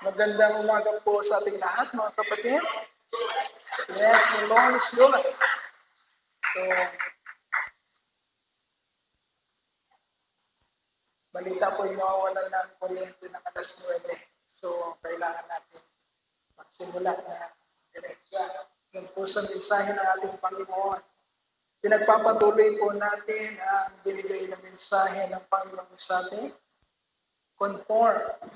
Magandang umaga po sa ating lahat, mga kapatid. Yes, the Lord is good. So, balita po yung mawawalan ng kuryente ng alas 9. So, kailangan natin magsimula na direksya. Yung po sa mensahe ng ating Panginoon. Pinagpapatuloy po natin ang binigay na mensahe ng Panginoon sa atin. Conform,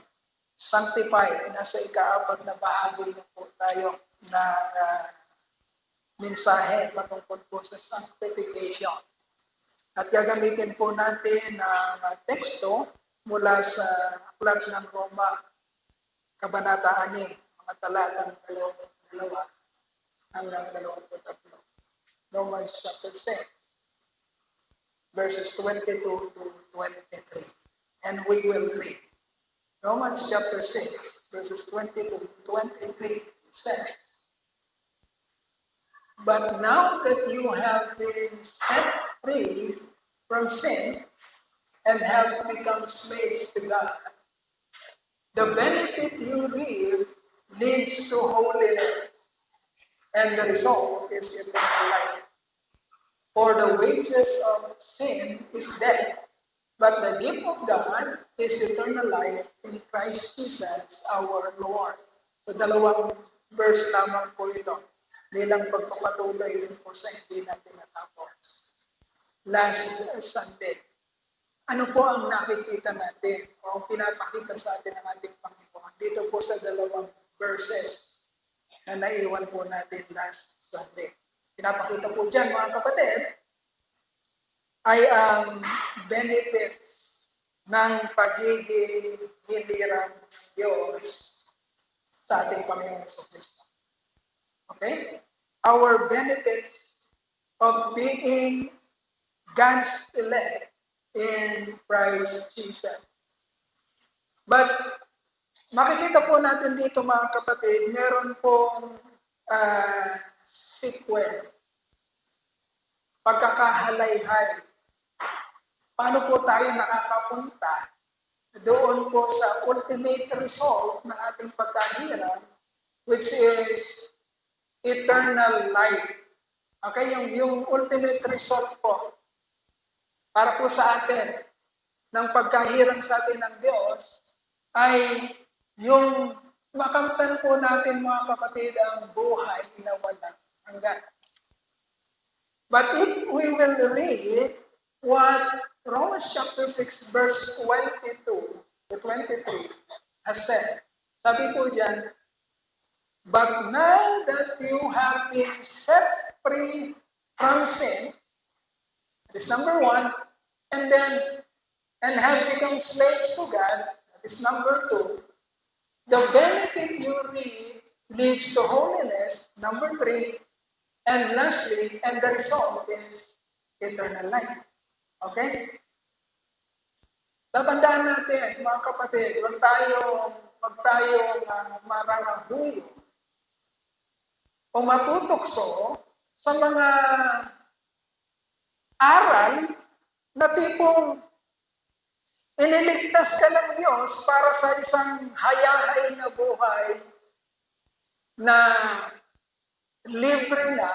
sanctified, nasa ika-4 na bahagi na po tayo na mensahe patungkol po sa sanctification. At gagamitin po natin ang teksto mula sa aklat ng Roma, Kabanata 6, mga talatang 2 hanggang 23. Romans chapter 6, verses 22 to 23. And we will read. Romans chapter 6, verses 22 to 23 says, "But now that you have been set free from sin and have become slaves to God, the benefit you reap leads to holiness, and the result is eternal life. For the wages of sin is death, but the gift of God is eternal life in Christ Jesus our Lord." So dalawang verse lamang po ito. Bilang pagpapatuloy din po sa hindi natin natapos. Last Sunday, ano po ang nakikita natin o pinapakita sa atin ng ating Panginoon dito po sa dalawang verses na naiwan po natin last Sunday. Pinapakita po dyan, mga kapatid, ay ang benefits ng pagiging hilirang ng Diyos sa ating Panginoon Jesucristo. Okay? Our benefits of being God's elect in Christ Jesus. But makikita po natin dito, mga kapatid, meron pong sequel, pagkakahalay-hay. Paano po tayo nakakapunta doon po sa ultimate result ng ating pagkahirap, which is eternal life. Okay, yung ultimate result po para po sa atin ng pagkahirang sa atin ng Diyos ay yung makamtan po natin, mga kapatid, ang buhay na walang hanggan. But if we will read what Romans chapter 6 verse 22 to 23 has said, sabi po dyan, "But now that you have been set free from sin," that is number 1, and have become slaves to God, that is number 2, the benefit you reap leads to holiness, number 3, and lastly, and the result is eternal life. Okay? Tatandaan natin, mga kapatid, huwag tayong marangahuyo o matutokso sa mga aral na tipong iniligtas ka ng Diyos para sa isang hayahay na buhay na libre na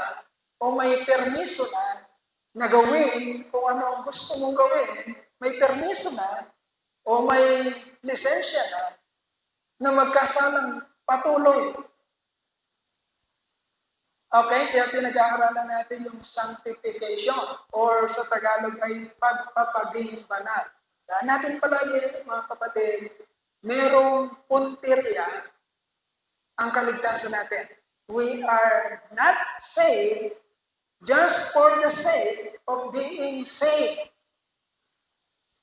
o may permiso na gawin kung ano ang gusto mong gawin, may permiso na o may lisensya na magkasalang patuloy. Okay, kaya pinag-aaralan natin yung sanctification or sa Tagalog ay pagpapaging banal. Dahil natin palagi, mga kapatid, merong puntirya ang kaligtasan natin. We are not saved just for the sake of being saved.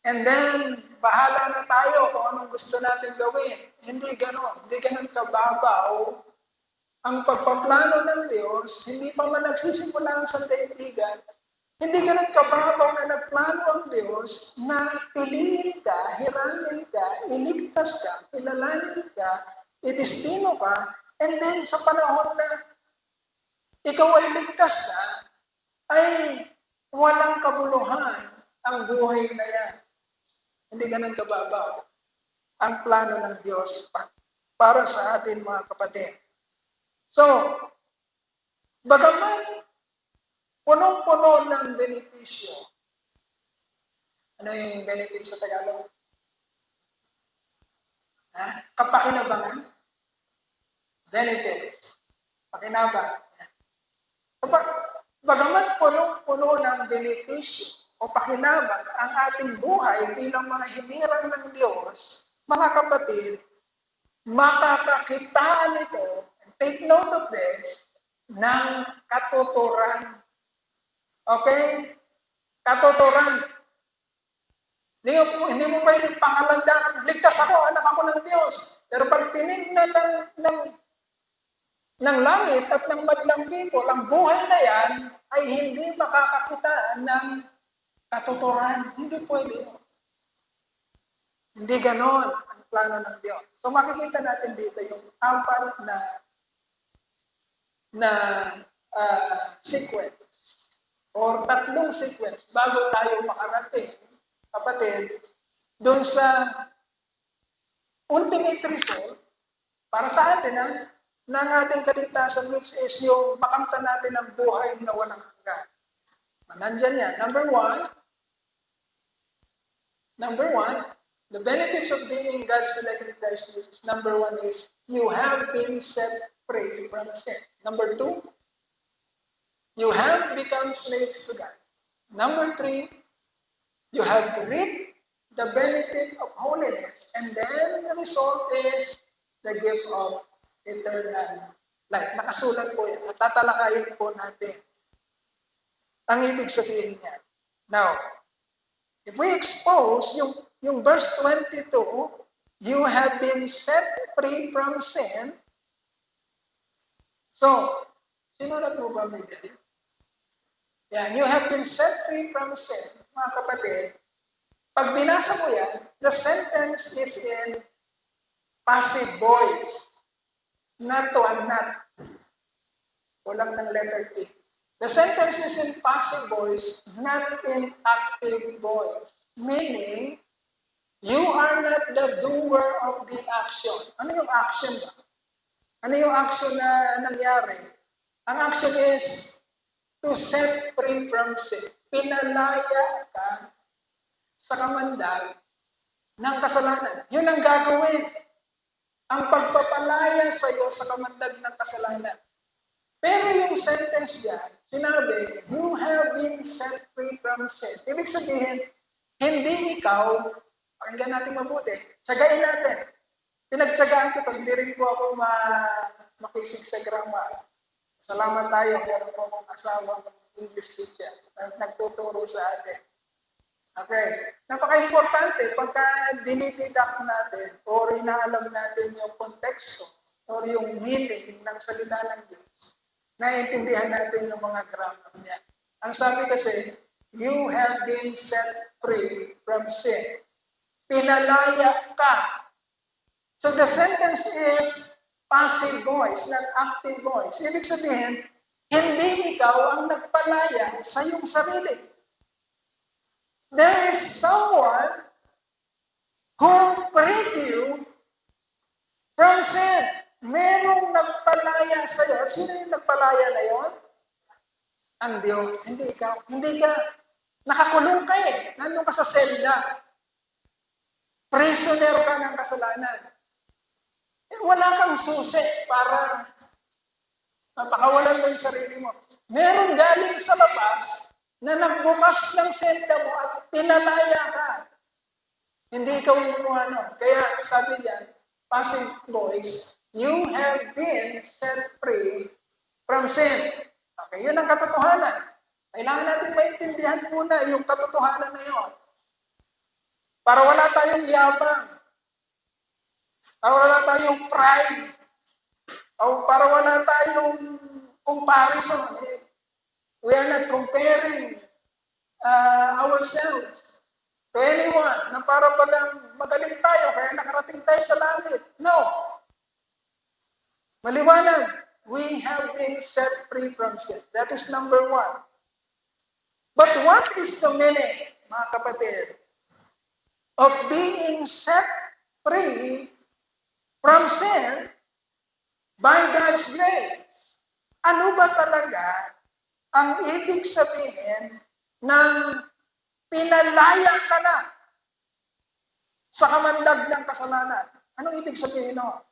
And then, bahala na tayo kung anong gusto natin gawin. Hindi ganon kababaw ang pagpaplano ng Diyos. Hindi pa man nagsisimula ang sandaigdigan, hindi ganun kababaw na nagplano ang Diyos na piliin ka, hiramin ka, iligtas ka, kilalanin ka, idestino ka, and then sa panahon na ikaw ay ligtas na, ay walang kabuluhan ang buhay na yan. Hindi ganun kababaw ang plano ng Diyos para sa atin mga kapatid. So, bagaman punong-puno ng benepisyo, ano yung benefit sa Tagalog? Kapakinabangan? Benefits. Pakinabang. Bagamat punong-puno ng benepisyo o pakinabang ang ating buhay bilang mga hinirang ng Diyos, mga kapatid, makakakitaan ito, take note of this, ng katuturan. Okay? Katuturan. Hindi mo pwedeng pangalandakan, ligtas ako, anak ako ng Diyos. Pero pag tinignan ng langit at ng madlang people, ang buhay na yan ay hindi makakakitaan ng katuturan. Hindi pwede. Hindi ganon ang plano ng Diyos. So makikita natin dito yung apat na sequence or tatlong sequence bago tayo makarating, kapatid, doon sa ultimate result para sa atin ng ating kaligtasan, which is yung makamtan natin ang buhay na walang hanggan. Nandyan yan. Number one, the benefits of being God's selected Christ Jesus. Number one is, you have been set free from sin. Number two, you have become slaves to God. Number three, you have reaped the benefit of holiness. And then the result is the gift of eternal life. Nakasulat po yan. At tatalakayin po natin ang ibig sabihin niya. Now, if we expose yung verse 22, you have been set free from sin. So, sinulat mo ba, Miguel? Yan, you have been set free from sin, mga kapatid. Pag binasa mo yan, the sentence is in passive voice. Not to and not. Walang ng letter T. The sentence is in passive voice, not in active voice. Meaning, you are not the doer of the action. Ano yung action ba? Ano yung action na nangyari? Ang action is to set free from sin. Pinalaya ka sa kamandag ng kasalanan. Yun ang gagawin. Ang pagpapalaya sa iyo sa kamandag ng kasalanan. Pero yung sentence diyan, sinabi, you have been set free from sin. Ibig sabihin, hindi ikaw, pakinggan natin mabuti, tsagain natin. Pinagtsagaan ko ito, hindi rin po ako makisig sa grammar. Salamat tayo, meron po akong asawang English teacher na nagtuturo sa atin. Okay. Napaka-importante pagka dinididak natin or inaalam natin yung konteksto or yung meaning ng salita ng Diyos, naiintindihan natin yung mga grammar niya. Ang sabi kasi, you have been set free from sin. Pinalaya ka. So the sentence is passive voice, not active voice. Ibig sabihin, hindi ikaw ang nagpalaya sa iyong sarili. There is someone who freed you from sin. Merong nagpalaya sa iyo. Sino yung nagpalaya na yon? Ang Diyos. Hindi ikaw. Hindi ka. Nakakulong ka eh. Nandun ka sa selda. Prisoner ka ng kasalanan. Wala kang susi para mapakawalan mo yung sarili mo. Meron galing sa labas na nagbukas ng selda mo at pinalaya ka. Hindi ikaw yung ano. Kaya sabi niyan, passive voice, you have been set free from sin. Okay, yun ang katotohanan. Kailangan natin maintindihan muna yung katotohanan na yun. Para wala tayong yabang. Para wala tayong pride. O para wala tayong comparison. We are not comparing ourselves to anyone na para palang magaling tayo kaya nakarating tayo sa langit. No. Maliwanag. We have been set free from sin. That is number one. But what is the meaning, mga kapatid, of being set free from sin by God's grace. Ano ba talaga ang ibig sabihin ng pinalaya ka na sa kamandag ng kasalanan? Anong ibig sabihin no?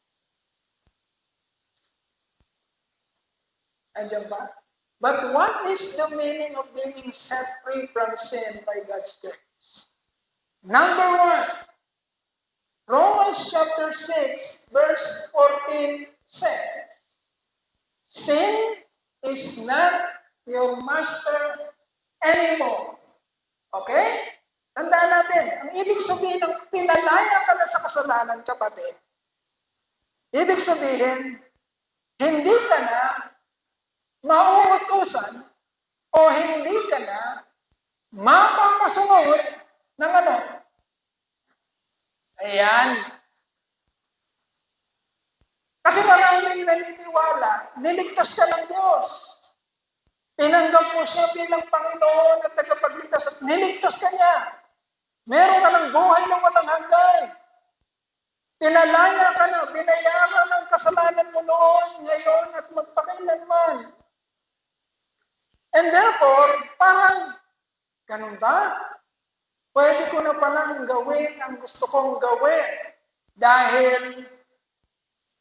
Andiyan ba? But what is the meaning of being set free from sin by God's grace? Number 1, Romans chapter 6, verse 14 says, sin is not your master anymore. Okay? Tandaan natin, ang ibig sabihin ng pinalaya ka na sa kasalanan, kapatid, ibig sabihin, hindi ka na mauutusan o hindi ka na mapapasunod ng ano? Ayan. Kasi maraming naniniwala, niligtas ka ng Diyos. Tinanggap mo siya bilang Panginoon at tagapagligtas at niligtas ka niya. Meron ka ng buhay na walang hanggan. Pinalaya ka na, binayaran ang kasalanan mo noon, ngayon at magpakailanman. And therefore, parang, ganun ba? Pwede ko na palang gawin ang gusto kong gawin dahil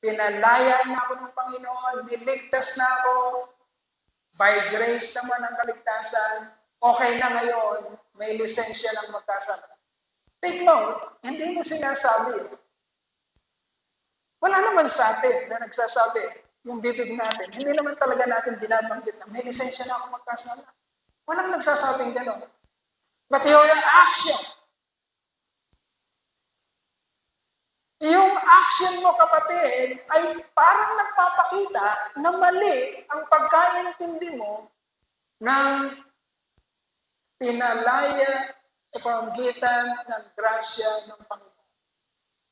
pinalaya na ako ng Panginoon, niligtas na ako, by grace naman ang kaligtasan, okay na ngayon, may lisensya ng magkasala. Take note, hindi mo sinasabi. Wala naman sa atin na nagsasabi, yung bibig natin, hindi naman talaga natin binabanggit na may lisensya na ako magkasala. Walang nagsasabing gano'n. But your action, yung action mo, kapatid, ay parang nagpapakita na mali ang pagkaintindi mo ng pinalaya sa pamamagitan ng grasya ng Panginoon.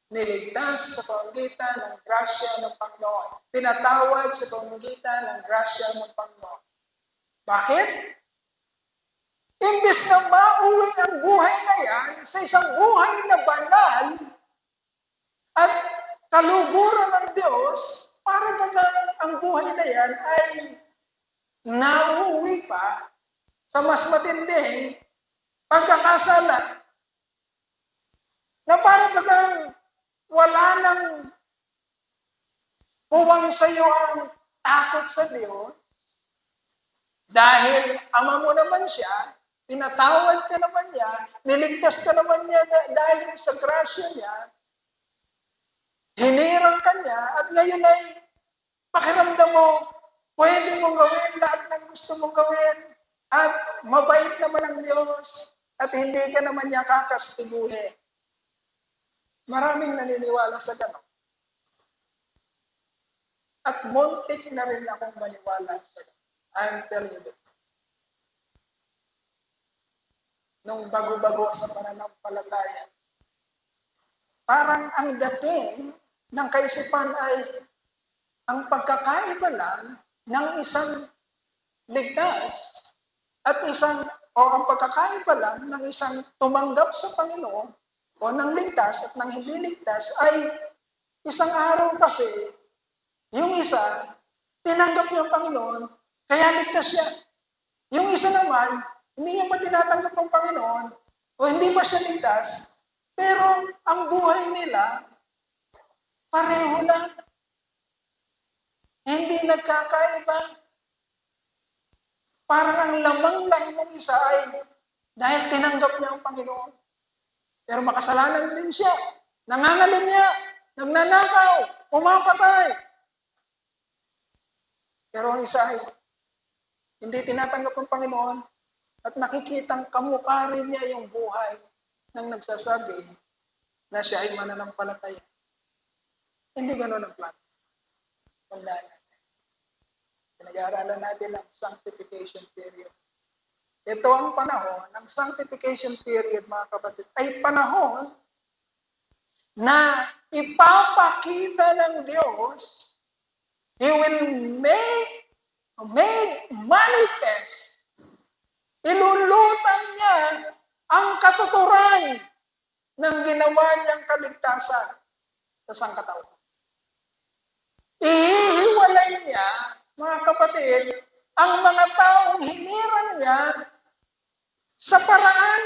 Niligtas sa pamamagitan ng grasya ng Panginoon. Pinatawad sa pamamagitan ng grasya ng Panginoon. Bakit? Imbes na mauwi ang buhay na yan sa isang buhay na banal at kaluguran ng Diyos, para naman ang buhay na yan ay nauwi pa sa mas matinding pagkakasala na para naman wala nang puwang sa iyo ang takot sa Diyos dahil ama mo naman siya, pinatawad ka naman niya, niligtas ka naman niya dahil sa grasya niya, hinirang ka niya, at ngayon ay pakiramdam mo, pwede mong gawin lahat ng gusto mong gawin, at mabait naman ang Diyos, at hindi ka naman niya kakastiguhin. Maraming naniniwala sa gano'n. At muntik na rin akong maniwala sa gano'n. I'm telling you that. Nung bago-bago sa pananampalataya, parang ang dating ng kaisipan ay ang pagkakaiba lang ng isang ligtas at ang pagkakaiba lang ng isang tumanggap sa Panginoon o ng ligtas at ng hindi ligtas ay isang araw kasi yung isa, tinanggap niya ang Panginoon, kaya ligtas siya. Yung isa naman, hindi niya pa tinatanggap ang Panginoon o hindi pa siya ligtas, pero ang buhay nila, pareho lang. Hindi nagkakaiba. Parang ang lamang lang ng isa ay dahil tinanggap niya ang Panginoon. Pero makasalanan din siya. Nangangalin niya, nagnanakaw, pumapatay. Pero ang isa ay hindi tinatanggap ang Panginoon at nakikitang kamukha rin niya yung buhay ng nagsasabi na siya ay mananampalataya. Hindi gano'n ang plan. Tandaan natin. Pinag-aaralan natin ang sanctification period. Ito ang panahon ng sanctification period, mga kapatid, ay panahon na ipapakita ng Diyos, He will made manifest. Ilulutan niya ang katuturan ng ginawa niyang kaligtasan sa sangkatauhan. ihiwalay niya, mga kapatid, ang mga taong hinirang niya sa paraan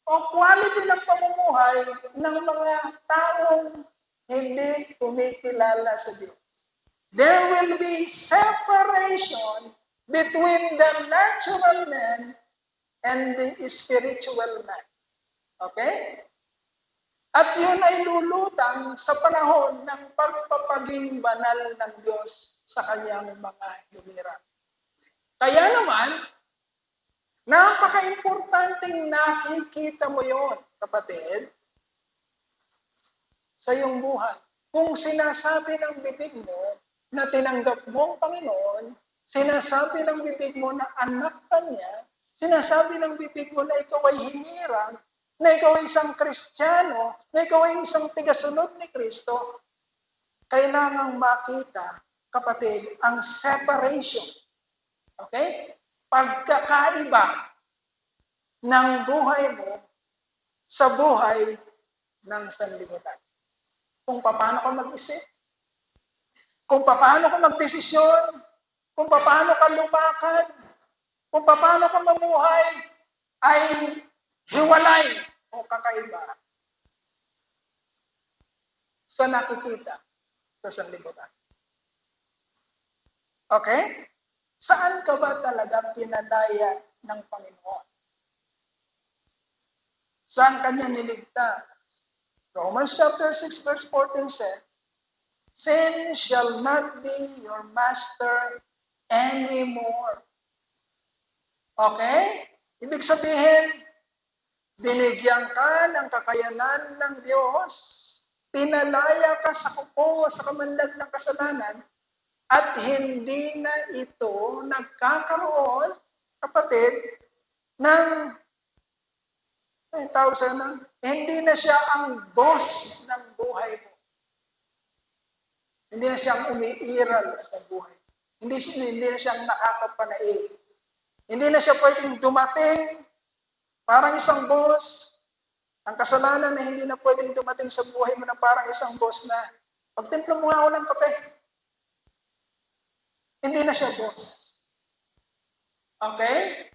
o quality ng pamumuhay ng mga taong hindi kumikilala sa Diyos. There will be separation between the natural man and the spiritual man. Okay? At yun ay lulutang sa panahon ng pagpapaging banal ng Diyos sa kanyang mga hinirang. Kaya naman, napaka-importanteng nakikita mo yon, kapatid, sa iyong buhay. Kung sinasabi ng bibig mo na tinanggap mo ang Panginoon, sinasabi ng bibig mo na anak ka niya, sinasabi ng bibig mo na ikaw ay hinirang, na ikaw ay isang Kristiyano, na ikaw ay isang tigasunod ni Kristo, kailangang makita, kapatid, ang separation. Okay? Pagkakaiba ng buhay mo sa buhay ng sanlibutan. Kung paano ka mag-isip, kung paano ka magdesisyon, kung paano ka lumakad, kung paano ka mamuhay, ay hiwalay o kakaiba sa nakikita sa sanlibutan. Okay? Saan ka ba talaga pinadaya ng Panginoon? Saan kanya niligtas? Romans chapter 6 verse 14 says, sin shall not be your master anymore. Okay? Ibig sabihin, binigyan ka ng kakayanan ng Diyos, pinalaya ka sa kuko, sa kamandag ng kasalanan, at hindi na ito nagkakaroon, kapatid, ng hindi na siya ang boss ng buhay mo. Hindi na siyang umiiral sa buhay. Hindi na siyang nakakapanaig. Hindi na siya pwedeng dumating parang isang boss. Ang kasalanan na hindi na pwedeng dumating sa buhay mo na parang isang boss na pagtimpla mo nga ako ng kape. Hindi na siya boss. Okay?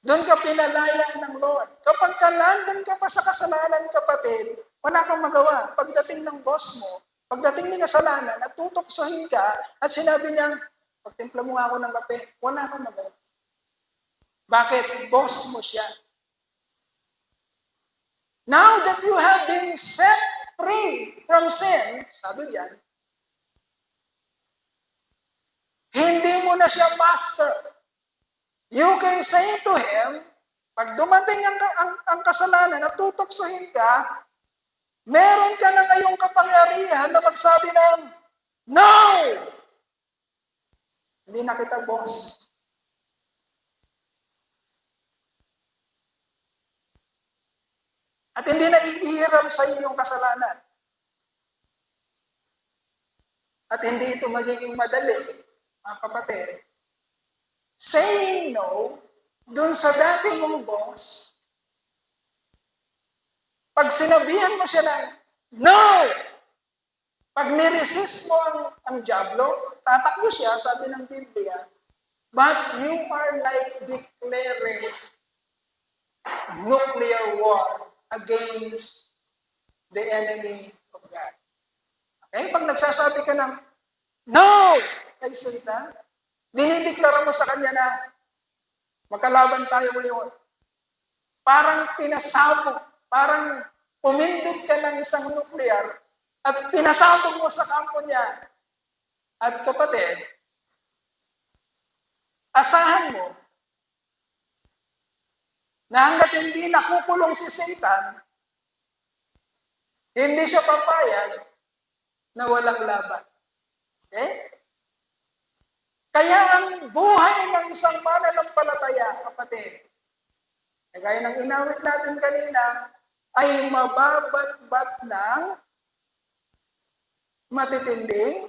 Doon ka pinalaya ng Lord. Kapag ka nandun ka pa sa kasalanan, kapatid, wala kang magawa. Pagdating ng boss mo, pagdating ng kasalanan, at tutoksohin ka, at sinabi niya, pagtimpla mo nga ako ng kape, wala kang magawa. Bakit? Boss mo siya. Now that you have been set free from sin, sabi diyan, hindi mo na siya master. You can say to him, pag dumating ang kasalanan at tutoksohin ka, meron ka na ngayong kapangyarihan na magsabi ng, no! Hindi na kita boss. At hindi na iiram sa inyong kasalanan. At hindi ito magiging madali, mga kapatid. Saying no, dun sa dati mong boss, pag sinabihan mo siya ng, no! Pag niresist mo ang diablo, tatakbo siya, sabi ng Biblia, but you are like declaring nuclear war against the enemy of God. Okay? Pag nagsasabi ka ng, no! Kay Satan, dinideklara mo sa kanya na magkalaban tayo ngayon. Parang pinasabog, parang pumindot ka ng isang nuclear at pinasabog mo sa kampo niya. At kapatid, asahan mo na hanggat hindi nakukulong si Satan, hindi siya papayag na walang laban. Okay? Kaya ang buhay ng isang mananampalataya, kapatid, gaya ng inawit natin kanina, ay mababat-bat ng matitinding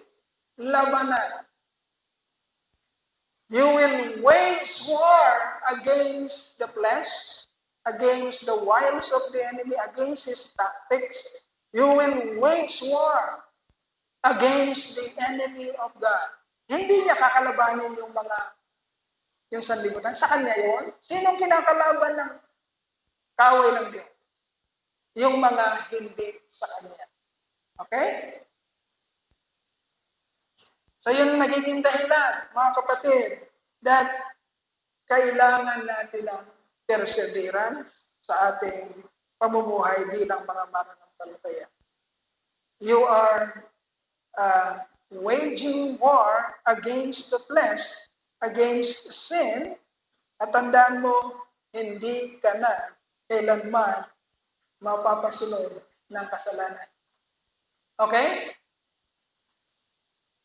labanan. You will wage war against the flesh, against the wiles of the enemy, against his tactics. You will wage war against the enemy of God. Hindi niya kakalabanin yung sanlibutan. Sa kanya yun. Sinong kinakalaban ng kaway ng Diyos? Yung mga hindi sa kanya. Okay? So yun nagiging dahilan, mga kapatid, that kailangan natin ng perseverance sa ating pamumuhay bilang mga mananampalataya. You are waging war against the flesh, against sin, at tandaan mo, hindi ka na kailanman mapapasunod ng kasalanan. Okay?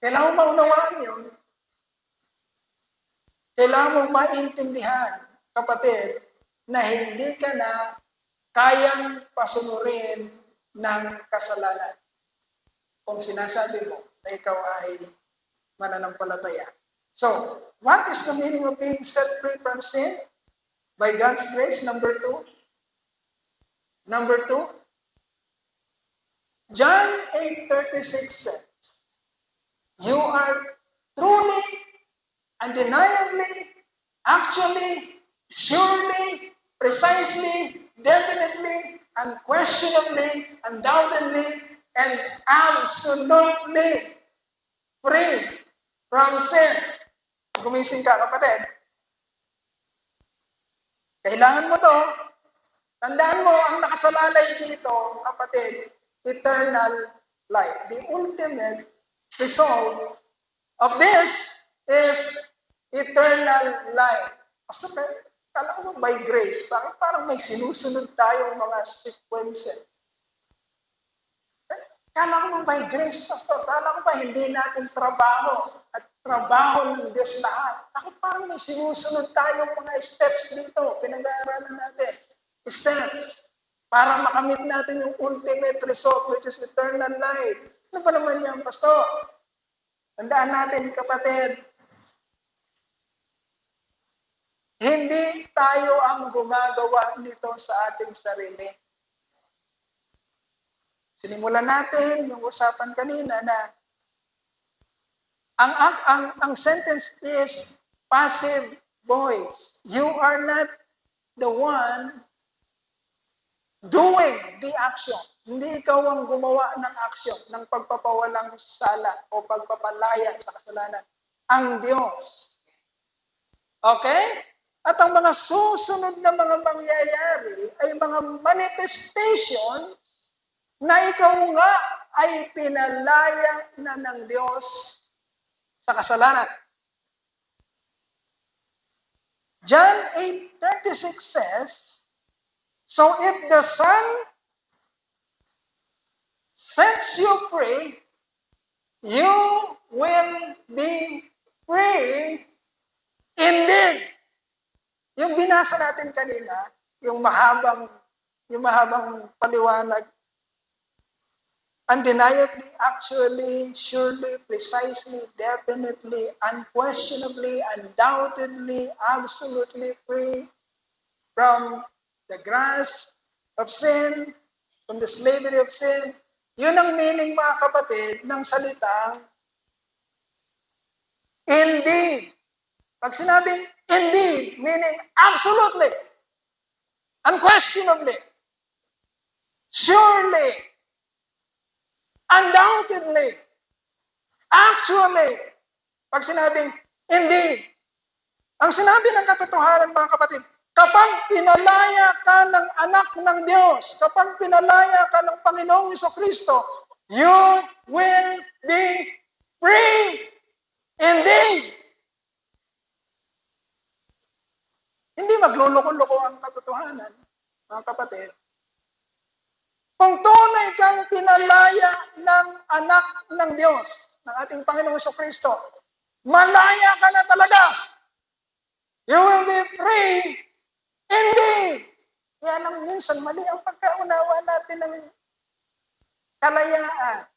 Kailangan mo maunawaan yun. Kailangan mo maintindihan, kapatid, na hindi ka na kayang pasunurin ng kasalanan. Kung sinasabi mo na ikaw ay mananampalataya. So, what is the meaning of being set free from sin? By God's grace, number 2. Number 2, John 8:36 says, you are truly, undeniably, actually, surely, precisely, definitely, unquestionably, undoubtedly, and absolutely free from sin. Gumising ka, kapatid. Kailangan mo to. Tandaan mo, ang nakasalalay dito, kapatid, eternal life. The ultimate result of this is eternal life. Pastor, kala ko by grace, parang may sinusunod tayong mga sequences. Kala ko by grace, Pastor, kala ko ba hindi natin trabaho at trabaho ng Diyos lahat. Bakit parang may sinusunod tayong mga steps dito, pinag-aaralan natin. Steps para makamit natin yung ultimate result, which is eternal life. Ano ba naman yan, Pastor? Tandaan natin, kapatid, hindi tayo ang gumagawa nito sa ating sarili. Sinimulan natin yung usapan kanina na ang sentence is passive voice. You are not the one doing the action. Hindi ikaw ang gumawa ng action, ng pagpapawalang sala o pagpapalaya sa kasalanan. Ang Diyos. Okay? At ang mga susunod na mga mangyayari ay mga manifestation na ikaw nga ay pinalaya na ng Diyos sa kasalanan. John 8:36 says, so if the Son sets you free, you will be free indeed. Yung binasa natin kanina, yung mahabang paliwanag, undeniably, actually, surely, precisely, definitely, unquestionably, undoubtedly, absolutely free from the grasp of sin, from the slavery of sin. Yun ang meaning, mga kapatid, ng salitang indeed. Pag sinabing indeed, meaning absolutely, unquestionably, surely, undoubtedly, actually, pag sinabing indeed, ang sinabi ng katotohanan, mga kapatid, kapag pinalaya ka ng anak ng Diyos, kapag pinalaya ka ng Panginoong Jesucristo, you will be free indeed. Hindi magluloko-loko ang katotohanan, mga kapatid. Kung tunay kang pinalaya ng anak ng Diyos, ng ating Panginoong Jesucristo, malaya ka na talaga. You will be free indeed. Kaya lang minsan mali ang pagkaunawa natin ng kalayaan.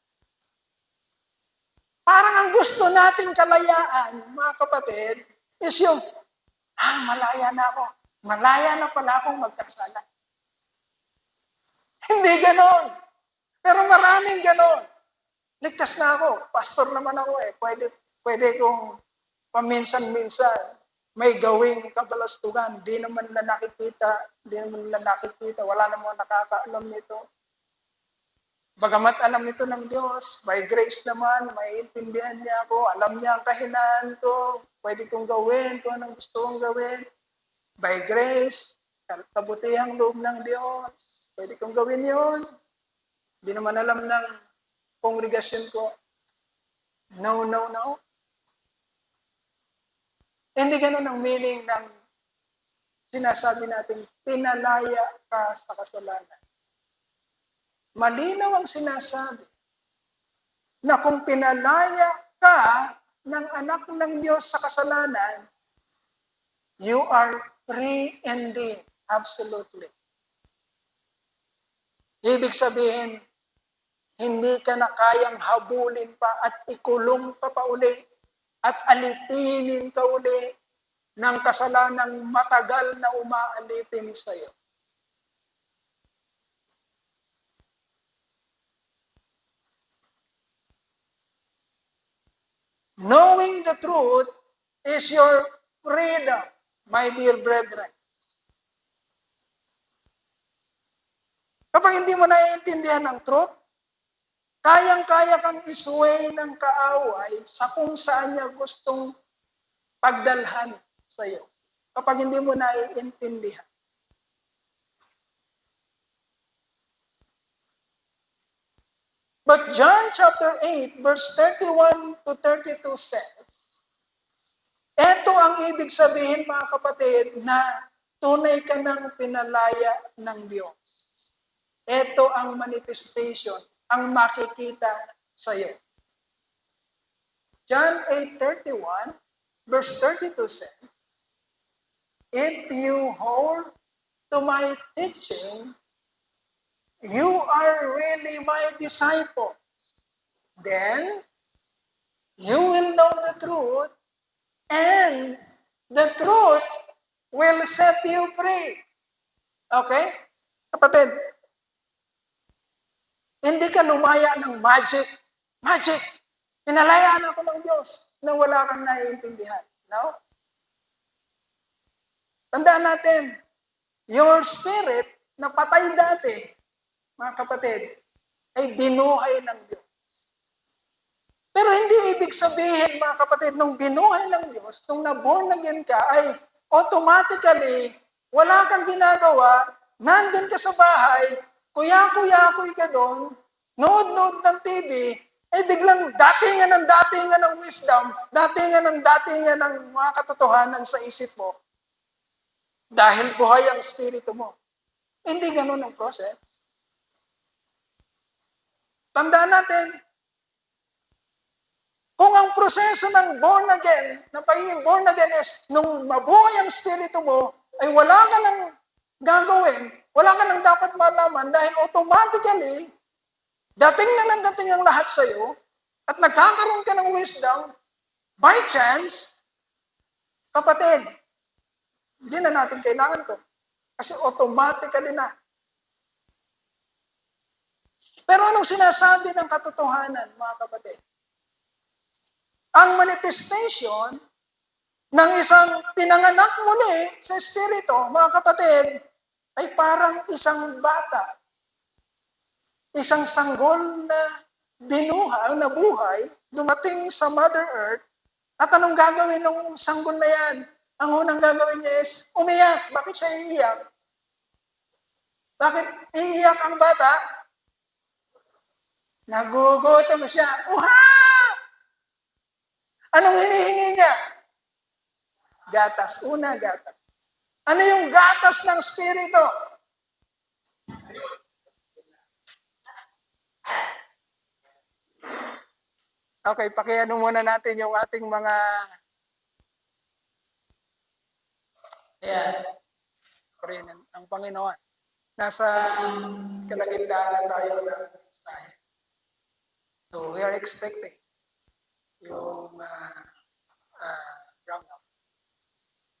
Parang ang gusto nating kalayaan, mga kapatid, is yung malaya na ako. Malaya na pala akong magkasala. Hindi ganon. Pero maraming ganon. Ligtas ayos na ako. Pastor naman ako eh. Pwede kong paminsan-minsan may gawing kabalastugan. Di naman nila nakikita. Wala namang nakakaalam nito. Bagamat alam nito ng Diyos, by grace naman, maiintindihan niya ako, alam niya ang kahinaan ko, pwede kong gawin kung anong gusto kong gawin. By grace, kabutihang loob ng Diyos, pwede kong gawin yun. Hindi naman alam ng kongregasyon ko. No. Hindi ganun ang meaning ng sinasabi natin, pinalaya ka sa kasalanan. Malinaw ang sinasabi na kung pinalaya ka ng anak ng Diyos sa kasalanan, you are free indeed. Absolutely. Ibig sabihin, hindi ka na kayang habulin pa at ikulong ka pa uli at alipinin ka uli ng kasalanang matagal na umaalipin sa iyo. Knowing the truth is your freedom, my dear brethren. Kapag hindi mo naiintindihan ang truth, kayang-kaya kang isway ng kaaway sa kung saan niya gustong pagdalhan sa iyo. Kapag hindi mo naiintindihan. But John chapter 8, verse 31 to 32 says, eto ang ibig sabihin mga kapatid na tunay ka ng pinalaya ng Diyos. Ito ang manifestation, ang makikita sa iyo. John 8:31, verse 32 says, if you hold to my teaching, you are really my disciple. Then, you will know the truth, and the truth will set you free. Okay? Kapatid, hindi ka lumaya ng magic. Magic! Pinalayaan ako ng Diyos na wala kang naiintindihan. No? Tandaan natin, your spirit na patay dati, mga kapatid, ay binuhay ng Diyos. Pero hindi ibig sabihin, mga kapatid, nung binuhay ng Diyos, nung na-born again ka, ay automatically, wala kang ginagawa, nandun ka sa bahay, kuya-kuya-kuy ka doon, nood-nood ng TV, ay biglang datingan ng wisdom, datingan ng mga katotohanan sa isip mo, dahil buhay ang spirito mo. Hindi ganun ang process. Tandaan natin, kung ang proseso ng born again, ng pagiging born again is, nung mabuhay ang spirito mo, ay wala ka nang gagawin, wala ka nang dapat malaman, dahil automatically, dating ang lahat sa iyo, at nagkakaroon ka ng wisdom, by chance, kapatid, hindi na natin kailangan to. Kasi automatically na. Pero anong sinasabi ng katotohanan, mga kapatid? Ang manifestation ng isang pinanganak muli sa Espiritu, mga kapatid, ay parang isang bata. Isang sanggol na nabuhay, dumating sa Mother Earth, at anong gagawin ng sanggol na yan? Ang unang gagawin niya is umiyak. Bakit siya iiyak? Bakit iiyak ang bata? Nagugutom siya. Uha! Anong hinihingi niya? Gatas. Una, gatas. Ano yung gatas ng Espiritu? Okay, pakiano muna natin yung ating mga... Ayan. Ang Panginoon. Nasa kalagitnaan tayo ng mensahe. So, we are expecting yung round-up.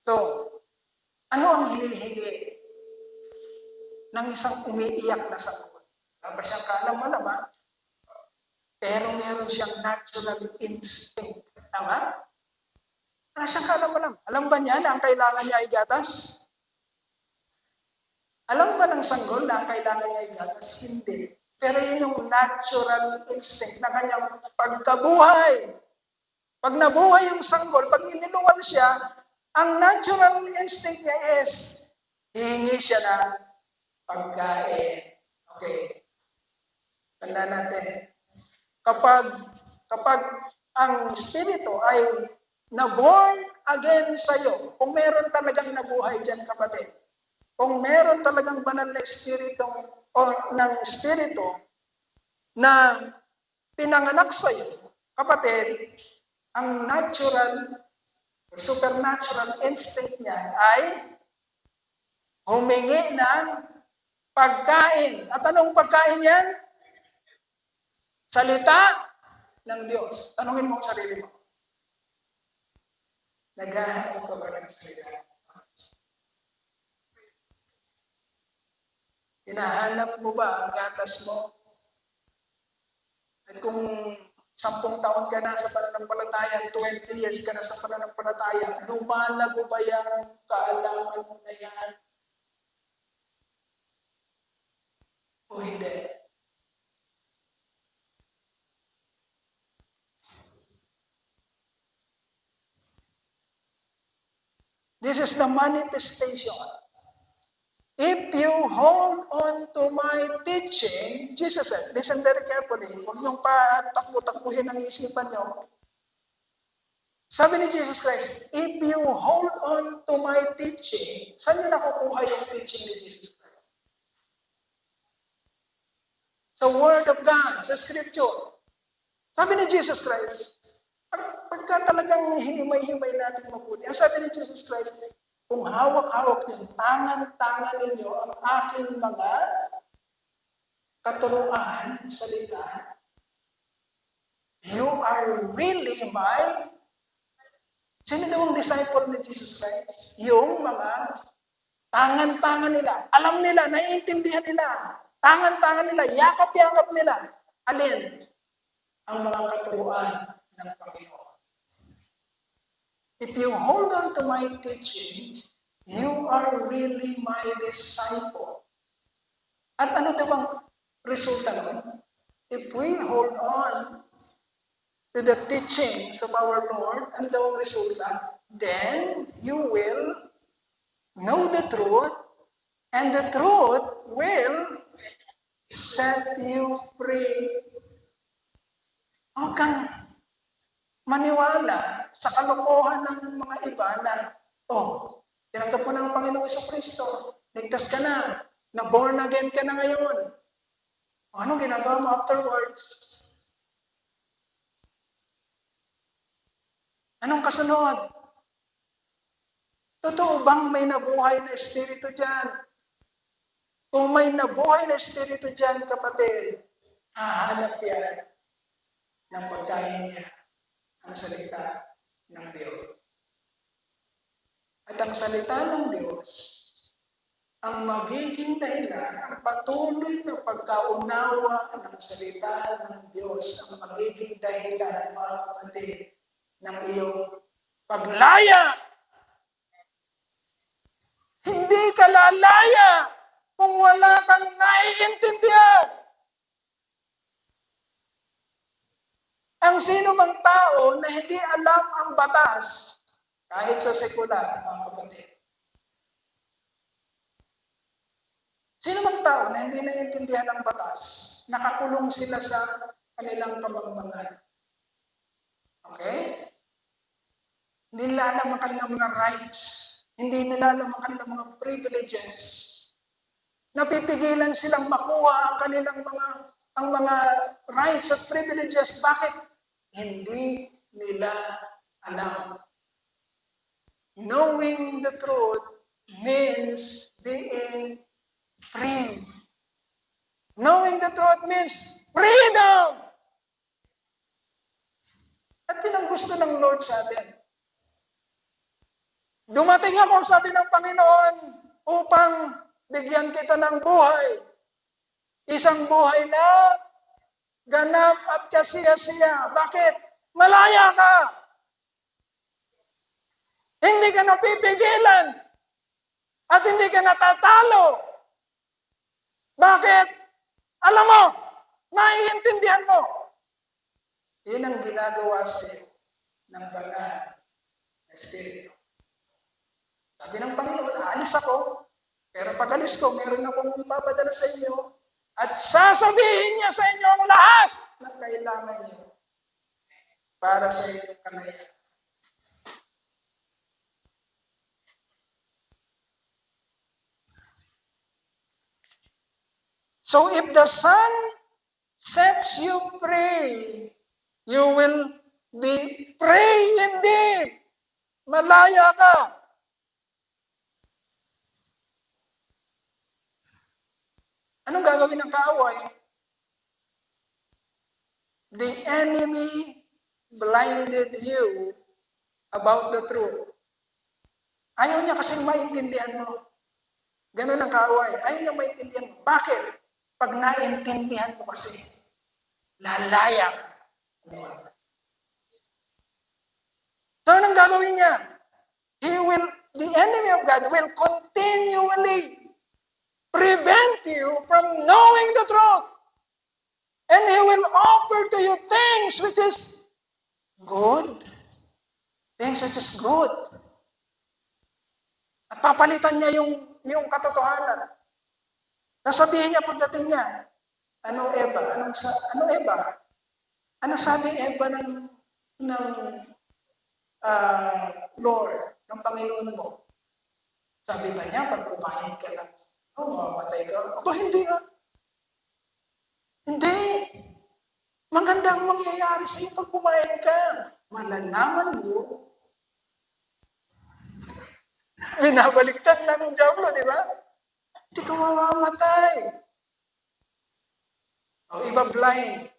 So, ano ang hinihingi ng isang umiiyak na sanggol? Wala ba siyang kaalam-alam, ha? Pero meron siyang natural instinct. Tama? Wala siyang kaalam-alam. Alam ba niya na ang kailangan niya ay gatas? Alam ba ng sanggol na ang kailangan niya ay gatas? Hindi. Pero yun yung natural instinct na kanyang pagkabuhay. Pag nabuhay yung sanggol, pag iniluwan siya, ang natural instinct niya is hihingi siya ng pagkain. Okay. Tanda natin. Kapag ang Espiritu ay na-born again sa'yo, kung meron talagang nabuhay dyan, kapatid, kung meron talagang banal na Espiritu o ng Espiritu na pinanganak sa'yo, kapatid, ang natural, supernatural instinct niya ay humingi ng pagkain. At anong pagkain yan? Salita ng Diyos. Tanungin mo ang sarili mo. Naghahanap ka ba ng salita? Hinahanap mo ba ang gatas mo? At kung 10 taon ka na sa pananampalataya, 20 years ka na sa pananampalataya, lumalago ba yung kaalaman mo na yan? O hindi? This is the manifestation. If you hold on to my teaching, Jesus said, listen very carefully, huwag niyong patakbo-takbuhin ang isipan niyo. Sabi ni Jesus Christ, if you hold on to my teaching, saan niyo nakukuha yung teaching ni Jesus Christ? Sa Word of God, sa Scripture. Sabi ni Jesus Christ, pagka talagang hinimay-himay natin mabuti, ang sabi ni Jesus Christ, kung hawak-hawak niyo, tangan-tangan ninyo ang aking mga katuruan, salita, you are really my... Sino daw ang disciple ni Jesus Christ? Yung mga tangan-tangan nila. Alam nila, naiintindihan nila. Tangan-tangan nila, yakap-yakap nila. Alin? Ang mga katuruan ng Panginoon. If you hold on to my teachings, you are really my disciple. At ano daw ang resulta nun? If we hold on to the teachings of our Lord, ano daw ang resulta? Then you will know the truth, and the truth will set you free. Huwag kang maniwala sa kalokohan ng mga iba na, tinanggap mo ng Panginoong Jesucristo, ligtas ka na, na-born again ka na ngayon. Anong ginagawa mo afterwards? Anong kasunod? Totoo bang may nabuhay na espiritu dyan? Kung may nabuhay na espiritu dyan, kapatid, hahanap yan ng pagkain niya, ang salita ng Diyos. At ang salita ng Diyos, ang magiging dahilan, ang patuloy na pagkaunawa ng salita ng Diyos, ang magiging dahilan, mga kapatid, ng iyong paglaya. Hindi ka lalaya kung wala kang naiintindihan. Ang sino mang tao na hindi alam ang batas, kahit sa sekular, mga kapatid. Sino mang tao na hindi naiintindihan ang batas, nakakulong sila sa kanilang pamambangan. Okay? Hindi nila alam ang kanilang mga rights. Hindi nila alam ang kanilang mga privileges. Napipigilan silang makuha ang kanilang mga rights at privileges. Bakit? Hindi nila alam. Knowing the truth means being free. Knowing the truth means freedom! At yun ang gusto ng Lord sa atin. Dumating ako, sabi ng Panginoon, upang bigyan kita ng buhay. Isang buhay na ganap at kasiya-siya. Bakit? Malaya ka. Hindi ka napipigilan. At hindi ka natatalo. Bakit? Alam mo, naiintindihan mo. Yun ang ginagawa sa iyo ng banal na Espiritu. Sabi ng Panginoon, aalis ako. Pero pag alis ko, meron akong ipapadala sa inyo. At sasabihin niya sa inyo ang lahat na kailangan niyo para sa inyong kamay. So if the Son sets you free, you will be free indeed. Malaya ka. Anong gagawin ng kaaway? The enemy blinded you about the truth. Ayaw niya kasing maintindihan mo. Ganun ang kaaway. Ayaw niya maintindihan mo. Bakit? Pag naintindihan mo kasi, lalaya ka. So, anong gagawin niya? The enemy of God will continually prevent you from knowing the truth. And he will offer to you things which is good. Things which is good. At papalitan niya yung katotohanan. Sasabihin niya pagdating niya, ano Eva? Ano Eva? Ano sabi Eva ng Lord, ng Panginoon mo? Sabi ba niya, pag kumain ka lang, mamamatay ka? Aba, hindi ah. Hindi. Maganda ang mangyayari sa iyo pag kumain ka. Malalaman mo. Binabaliktad ng Diablo, di ba? Hindi ka mamamatay.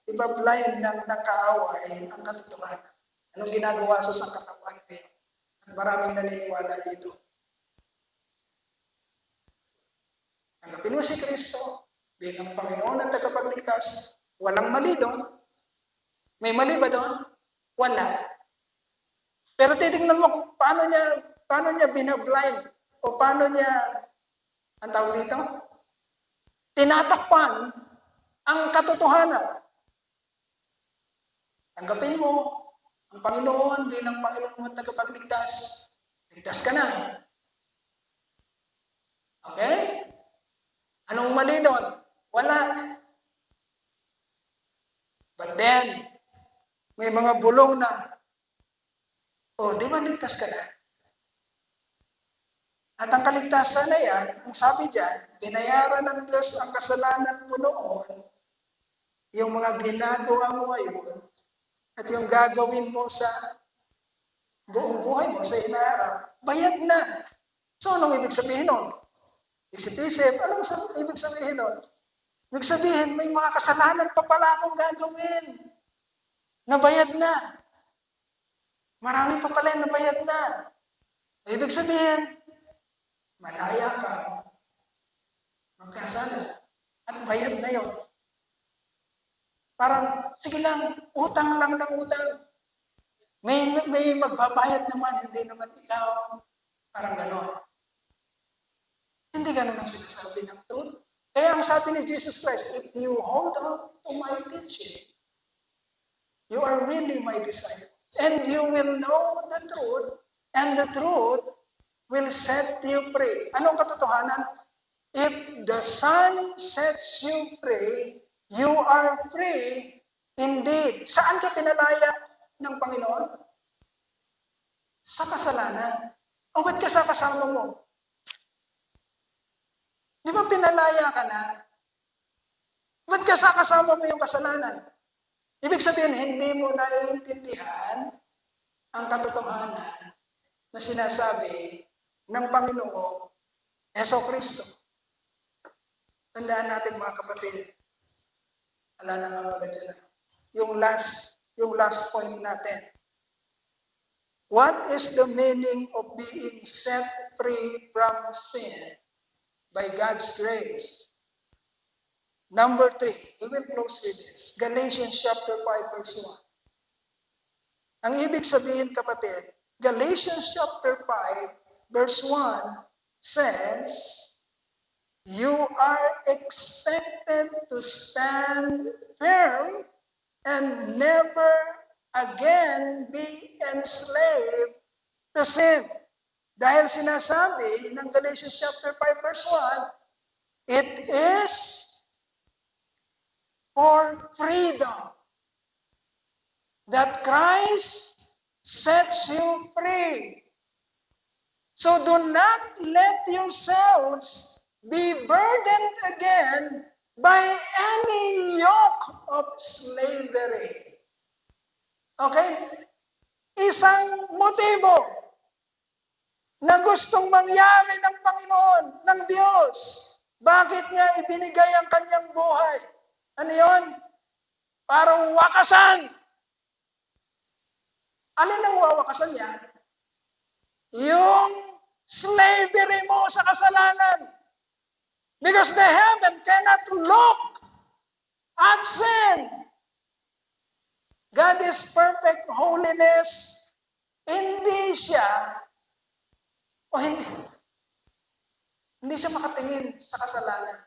Iba blind ng nakaaway ang katotohanan. Anong ginagawa sa sangkatauhan din? Maraming naniniwala dito. Tanggapin mo si Kristo bilang Panginoon at tagapagligtas. Walang mali doon. May mali ba doon? Wala. Pero titignan mo kung paano niya binablind o paano niya, ang tawag dito, tinatakpan ang katotohanan. Tanggapin mo ang Panginoon bilang Panginoon at tagapagligtas. Ligtas ka na. Okay? Anong mali doon? Wala. But then, may mga bulong na, di ba ligtas ka na? At ang kaligtasan na yan, ang sabi dyan, binayaran ng Diyos ang kasalanan mo noon, yung mga ginagawa mo ngayon, at yung gagawin mo sa buong buhay mo, sa inaarap, bayad na. So, anong ibig sabihin nun? Isip-isip, anong ibig sabihin nun? Ibig sabihin, may mga kasalanan pa pala akong gagawin. Nabayad na. Marami pa pala yung nabayad na. Ibig sabihin, malaya ka. Magkasala. At bayad na yun. Parang, sige lang, utang lang ng utang. May magbabayad naman, hindi naman ikaw. Parang gano'n. Hindi gano'n ang sinasabi ng truth. Kaya ang sabi ni Jesus Christ, if you hold on to my teaching, you are really my disciple. And you will know the truth, and the truth will set you free. Anong katotohanan? If the Son sets you free, you are free indeed. Saan ka pinalaya ng Panginoon? Sa kasalanan. O ba't ka sa kasama mo? Di ba pinalaya ka na? Ba't ka sa kasama mo yung kasalanan? Ibig sabihin, hindi mo naiintindihan ang katotohanan na sinasabi ng Panginoong Jesucristo. Tandaan natin mga kapatid. Wala na nga pala dyan. Yung last point natin. What is the meaning of being set free from sin by God's grace? Number 3, we will close with this. Galatians chapter 5, verse 1. Ang ibig sabihin, kapatid, Galatians chapter 5, verse 1 says, you are expected to stand firm and never again be enslaved to sin. Dahil sinasabi ng Galatians chapter 5, verse 1, it is for freedom that Christ sets you free. So do not let yourselves be burdened again by any yoke of slavery. Okay? Isang motibo na gustong mangyari ng Panginoon, ng Diyos. Bakit niya ibinigay ang kanyang buhay? Ano yun? Para wakasan. Alin ang wawakasan niya? Yung slavery mo sa kasalanan. Because the heaven cannot look at sin. God is perfect holiness. Hindi siya, hindi siya makatingin sa kasalanan.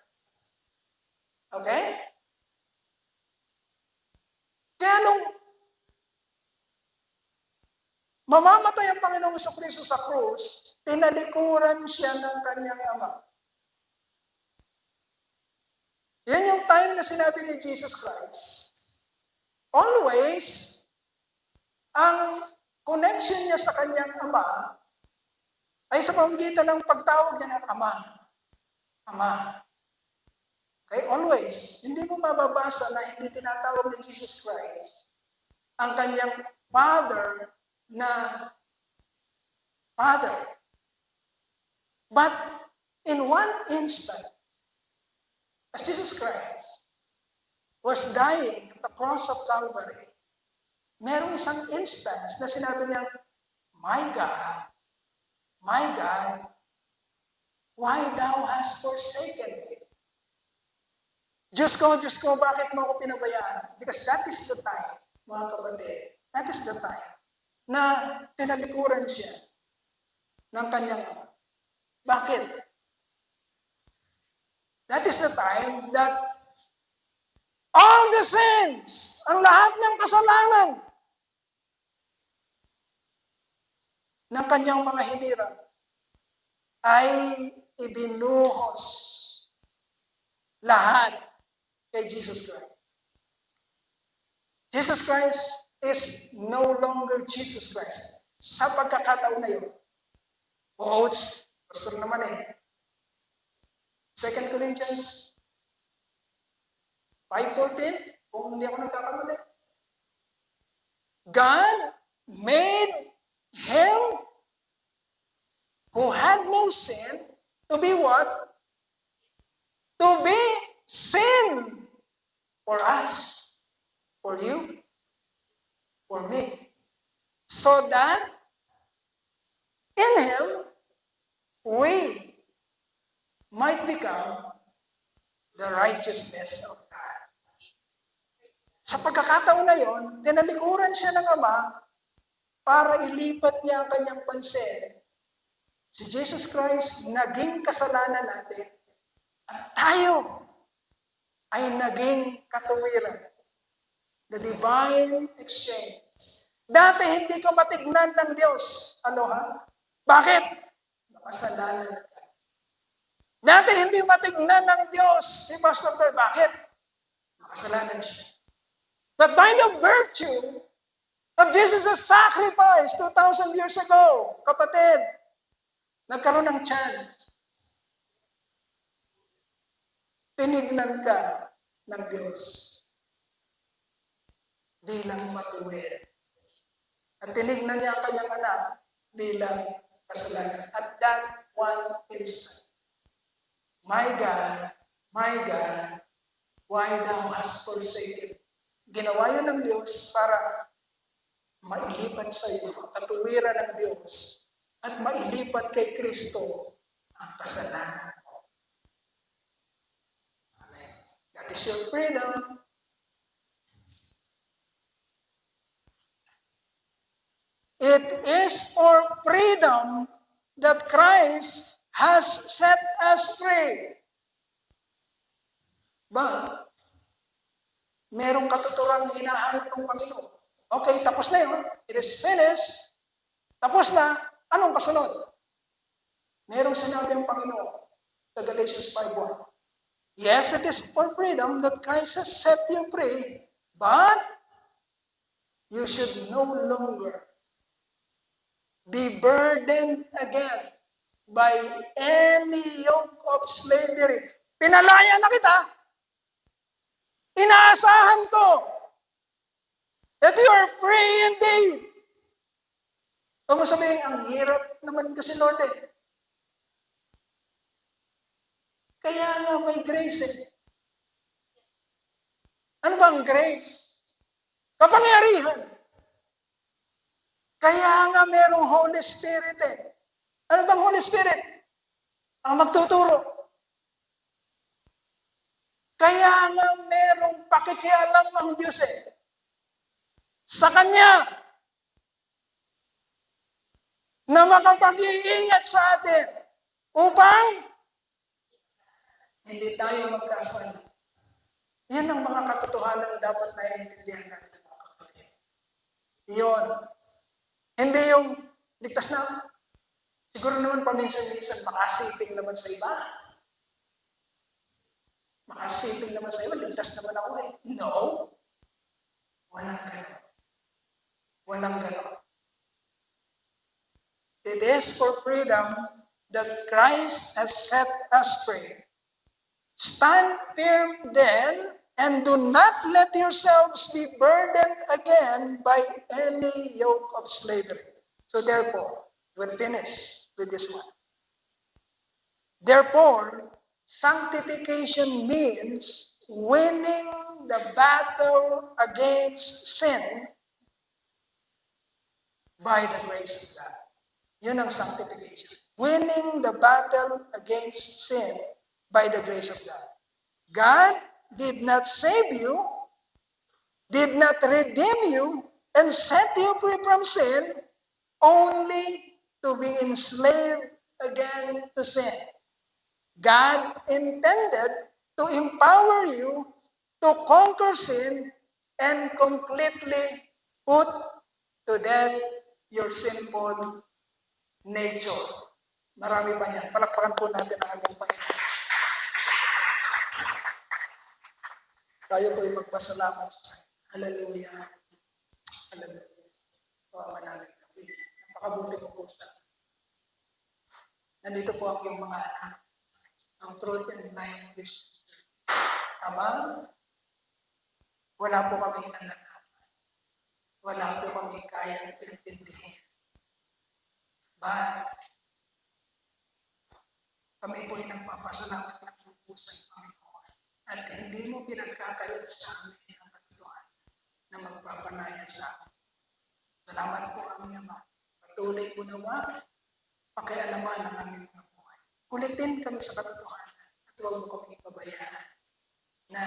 Okay? Kaya nung mamamatay ang Panginoong Jesucristo sa krus, tinalikuran siya ng kanyang Ama. Yan yung time na sinabi ni Jesus Christ. Always, ang connection niya sa kanyang Ama ay sa pamamagitan ng pagtawag niya ng Ama. Ama. Okay, always. Hindi mo mababasa na hindi tinatawag ni Jesus Christ ang kanyang Father na Father. But in one instant, as Jesus Christ was dying at the cross of Calvary, merong isang instance na sinabi niya, my God, why thou hast forsaken me? Diyos ko, bakit mo ako pinabayaan? Because that is the time, mga kapatid, that is the time na tinalikuran siya ng kanyang Ama. Bakit? That is the time that all the sins, ang lahat ng kasalanan ng kanyang mga hinirang ay ibinuhos lahat kay Jesus Christ. Jesus Christ is no longer Jesus Christ. Sa pagkakataon na yun, pastor naman 2 Corinthians 5:14, kung hindi ako nagkakamali. God made him who had no sin to be what? To be sin for us, for you, for me. So that in him we might become the righteousness of God. Sa pagkakataon na yon, tinalikuran siya ng Ama para ilipat niya ang kanyang pansin. Si Jesus Christ naging kasalanan natin at tayo ay naging katuwiran. The divine exchange. Dati hindi ka matignan ng Diyos. Aloha? Bakit? Makasalanan ka. Dati hindi matignan ng Diyos si Pastor Toy. Bakit? Makasalanan siya. But by the virtue of Jesus' sacrifice 2,000 years ago, kapatid, nagkaroon ng chance. Tinignan ka ng Diyos bilang matuwid. At tinignan niya ang kanyang anak bilang kasalanan. At that one instant, my God, why thou hast forsaken? Ginawa yun ng Diyos para mailipat sa iyo ang katuwiran ng Diyos at mailipat kay Kristo ang kasalanan mo. Amen. God is your freedom. It is for freedom that Christ has set us free. But, merong katuturan hinahanap ng Panginoon. Okay, tapos na yun. It is finished. Tapos na. Anong kasunod? Merong sinabi ang Panginoon sa Galatians 5:1. Yes, it is for freedom that Christ has set you free, but you should no longer be burdened again by any yoke of slavery. Pinalaya na kita. Inaasahan ko that you are free indeed. Huwag mo sabihin, ang hirap naman kasi, Lord eh. Kaya nga may grace eh. Ano ba ang grace? Kapangyarihan. Kaya nga merong Holy Spirit eh. Ano bang Holy Spirit? Ang magtuturo. Kaya nga merong pakikialam ang Diyos eh. Sa Kanya. Na makapag-iingat sa atin. Upang hindi tayo magkasala. Yan ang mga katotohanan dapat naiintindihan natin. Yun. Hindi yung ligtas na. Siguro naman paminsan-minsan makasiping naman sa iba. Makasiping naman sa iba, ligtas naman ako eh. No. Walang gano'n. Walang gano'n. It is for freedom that Christ has set us free. Stand firm then, and do not let yourselves be burdened again by any yoke of slavery. So therefore, we'll finish with this one. Therefore, sanctification means winning the battle against sin by the grace of God. Yun ang sanctification. Winning the battle against sin by the grace of God. God did not save you, did not redeem you, and set you free from sin, only to be enslaved again to sin. God intended to empower you to conquer sin and completely put to death your sinful nature. Marami pa niyan. Palakpakan po natin ang ating Panginoon. Tayo po ay magpasalamat sa Hallelujah. Hallelujah. O, manalangin kami. Napakabuti mo po sa nandito po ang iyong mga anak. Ang Truth and Life Christian. Ama, wala po kami nananapan. Wala po kami kayang intindihin. But, kami po ay nagpapasalamat ng pupusan, Panginoon. At hindi mo pinagkakalit sa amin ang katotohanan na magpapanaya sa amin. Salamat po, aming Ama. Patuloy po nawa, pakialaman ang aming mga buhay. Ulitin kami sa katotohanan at huwag mo kami pabayaan na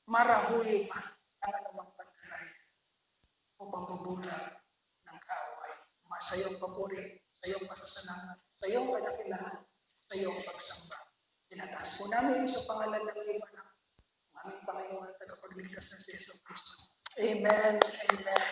marahuyo pa ang anumang pagkalaya o pambubulag ng kaaway. Sa iyong papuri, sa iyong pasasalamat, sa iyong kadakilahan, sa iyong pagsamba. Tinataas po namin sa pangalan ng iyong anak, ang aming Panginoon at tagapagligtas na si Yesu Cristo. Amen. Amen.